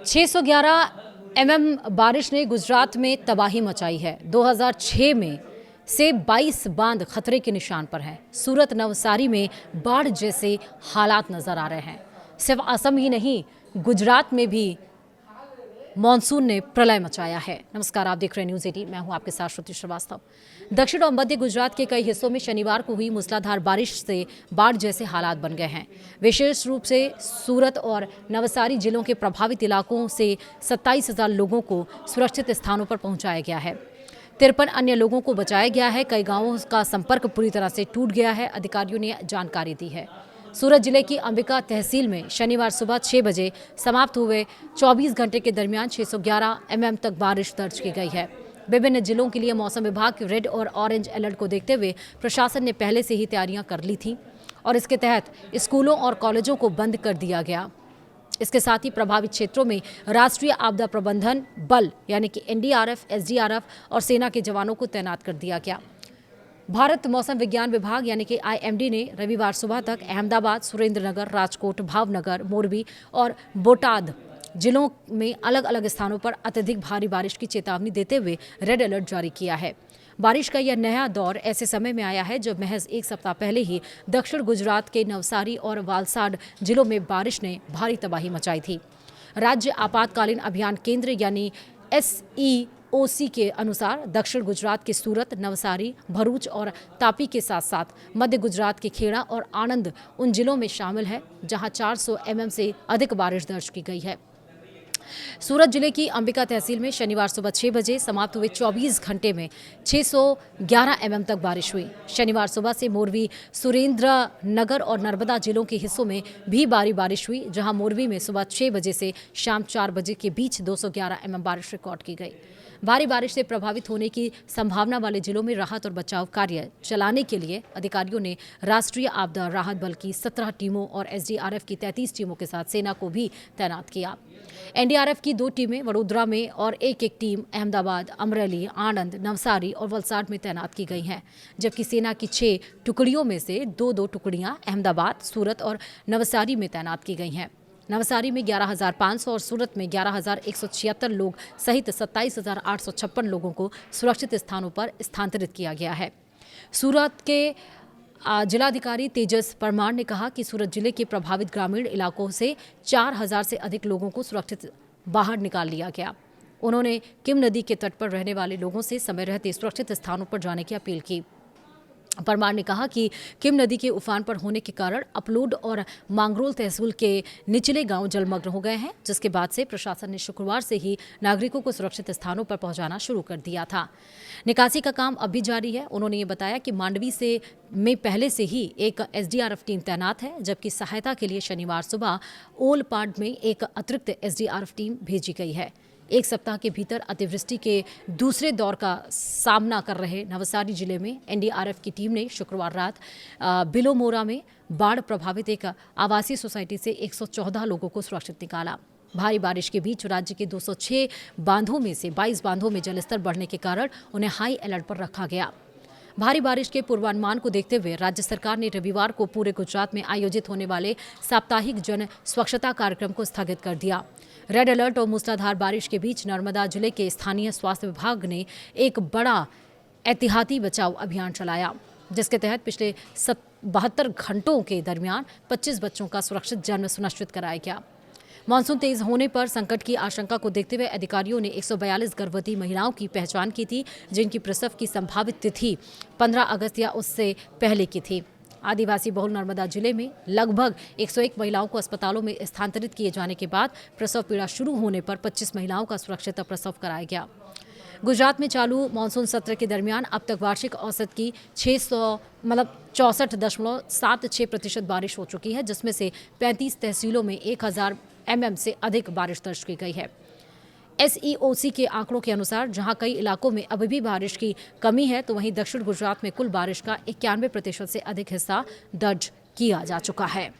611 MM बारिश ने गुजरात में तबाही मचाई है। 2006 में से 22 बांध खतरे के निशान पर हैं। सूरत नवसारी में बाढ़ जैसे हालात नजर आ रहे हैं। सिर्फ असम ही नहीं, गुजरात में भी मॉनसून ने प्रलय मचाया है। नमस्कार, आप देख रहे हैं न्यूज़ 18। मैं हूं आपके साथ श्रुति श्रीवास्तव। दक्षिण और मध्य गुजरात के कई हिस्सों में शनिवार को हुई मूसलाधार बारिश से बाढ़ जैसे हालात बन गए हैं। विशेष रूप से सूरत और नवसारी जिलों के प्रभावित इलाकों से 27,000 लोगों को सुरक्षित स्थानों पर पहुंचाया गया है। 53 अन्य लोगों को बचाया गया है। कई गांवों का संपर्क पूरी तरह से टूट गया है, अधिकारियों ने जानकारी दी है। सूरत जिले की अंबिका तहसील में शनिवार सुबह 6 बजे समाप्त हुए 24 घंटे के दरमियान 611 एमएम तक बारिश दर्ज की गई है। विभिन्न जिलों के लिए मौसम विभाग के रेड और ऑरेंज अलर्ट को देखते हुए प्रशासन ने पहले से ही तैयारियां कर ली थी और इसके तहत स्कूलों और कॉलेजों को बंद कर दिया गया। इसके साथ ही प्रभावित क्षेत्रों में राष्ट्रीय आपदा प्रबंधन बल यानी कि एनडीआरएफ, एसडीआरएफ और सेना के जवानों को तैनात कर दिया गया। भारत मौसम विज्ञान विभाग यानी कि आईएमडी ने रविवार सुबह तक अहमदाबाद, सुरेंद्रनगर, राजकोट, भावनगर, मोरबी और बोटाद जिलों में अलग अलग स्थानों पर अत्यधिक भारी बारिश की चेतावनी देते हुए रेड अलर्ट जारी किया है। बारिश का यह नया दौर ऐसे समय में आया है जब महज एक सप्ताह पहले ही दक्षिण गुजरात के नवसारी और वालसाड जिलों में बारिश ने भारी तबाही मचाई थी। राज्य आपातकालीन अभियान केंद्र यानी SEOC के अनुसार दक्षिण गुजरात के सूरत, नवसारी, भरूच और तापी के साथ साथ मध्य गुजरात के खेड़ा और आणंद उन जिलों में शामिल है जहां 400 एमएम से अधिक बारिश दर्ज की गई है। सूरत जिले की अंबिका तहसील में शनिवार सुबह 6 बजे समाप्त हुए 24 घंटे में 611 एमएम तक बारिश हुई। शनिवार सुबह से मोरबी, सुरेंद्रनगर और नर्मदा जिलों के हिस्सों में भी भारी बारिश हुई, जहां मोरबी में सुबह 6 बजे से शाम 4 बजे के बीच 211 एमएम बारिश रिकॉर्ड की गई। भारी बारिश से प्रभावित होने की संभावना वाले जिलों में राहत और बचाव कार्य चलाने के लिए अधिकारियों ने राष्ट्रीय आपदा राहत बल की 17 टीमों और एसडीआरएफ की 33 टीमों के साथ सेना को भी तैनात किया। एनडीआरएफ की 2 टीमें वडोदरा में और एक टीम अहमदाबाद, अमरेली, आणंद, नवसारी और वलसाड में तैनात की गई हैं, जबकि सेना की 6 टुकड़ियों में से 2 टुकड़ियां अहमदाबाद, सूरत और नवसारी में तैनात की गई हैं। नवसारी में 11,500 और सूरत में 11,176 लोग सहित 27,856 लोगों को सुरक्षित स्थानों पर स्थानांतरित किया गया है। सूरत के जिलाधिकारी तेजस परमार ने कहा कि सूरत जिले के प्रभावित ग्रामीण इलाकों से 4,000 से अधिक लोगों को सुरक्षित बाहर निकाल लिया गया। उन्होंने किम नदी के तट पर रहने वाले लोगों से समय रहते सुरक्षित स्थानों पर जाने की अपील की। परमार ने कहा कि किम नदी के उफान पर होने के कारण अपलोड और मांगरोल तहसील के निचले गांव जलमग्न हो गए हैं, जिसके बाद से प्रशासन ने शुक्रवार से ही नागरिकों को सुरक्षित स्थानों पर पहुंचाना शुरू कर दिया था। निकासी का काम अब भी जारी है। उन्होंने ये बताया कि मांडवी में पहले से ही एक एसडीआरएफ टीम तैनात है, जबकि सहायता के लिए शनिवार सुबह ओलपाड में एक अतिरिक्त एसडीआरएफ टीम भेजी गई है। एक सप्ताह के भीतर अतिवृष्टि के दूसरे दौर का सामना कर रहे नवसारी जिले में एनडीआरएफ की टीम ने शुक्रवार रात बिलोमोरा में बाढ़ प्रभावित एक आवासीय सोसाइटी से 114 लोगों को सुरक्षित निकाला। भारी बारिश के बीच राज्य के 206 बांधों में से 22 बांधों में जलस्तर बढ़ने के कारण उन्हें हाई अलर्ट पर रखा गया। भारी बारिश के पूर्वानुमान को देखते हुए राज्य सरकार ने रविवार को पूरे गुजरात में आयोजित होने वाले साप्ताहिक जन स्वच्छता कार्यक्रम को स्थगित कर दिया। रेड अलर्ट और मूसलाधार बारिश के बीच नर्मदा जिले के स्थानीय स्वास्थ्य विभाग ने एक बड़ा एहतियाती बचाव अभियान चलाया, जिसके तहत पिछले 72 घंटों के दरमियान 25 बच्चों का सुरक्षित जन्म सुनिश्चित कराया गया। मानसून तेज होने पर संकट की आशंका को देखते हुए अधिकारियों ने 142 गर्भवती महिलाओं की पहचान की थी, जिनकी प्रसव की संभावित तिथि 15 अगस्त या उससे पहले की थी। आदिवासी बहुल नर्मदा जिले में लगभग 101 महिलाओं को अस्पतालों में स्थानांतरित किए जाने के बाद प्रसव पीड़ा शुरू होने पर 25 महिलाओं का सुरक्षित प्रसव कराया गया। गुजरात में चालू मानसून सत्र के दरमियान अब तक वार्षिक औसत की 64.76% बारिश हो चुकी है, जिसमें से 35 तहसीलों में 1,000 एमएम से अधिक बारिश दर्ज की गई है। SEOC के आंकड़ों के अनुसार जहां कई इलाकों में अभी भी बारिश की कमी है, तो वहीं दक्षिण गुजरात में कुल बारिश का 91% से अधिक हिस्सा दर्ज किया जा चुका है।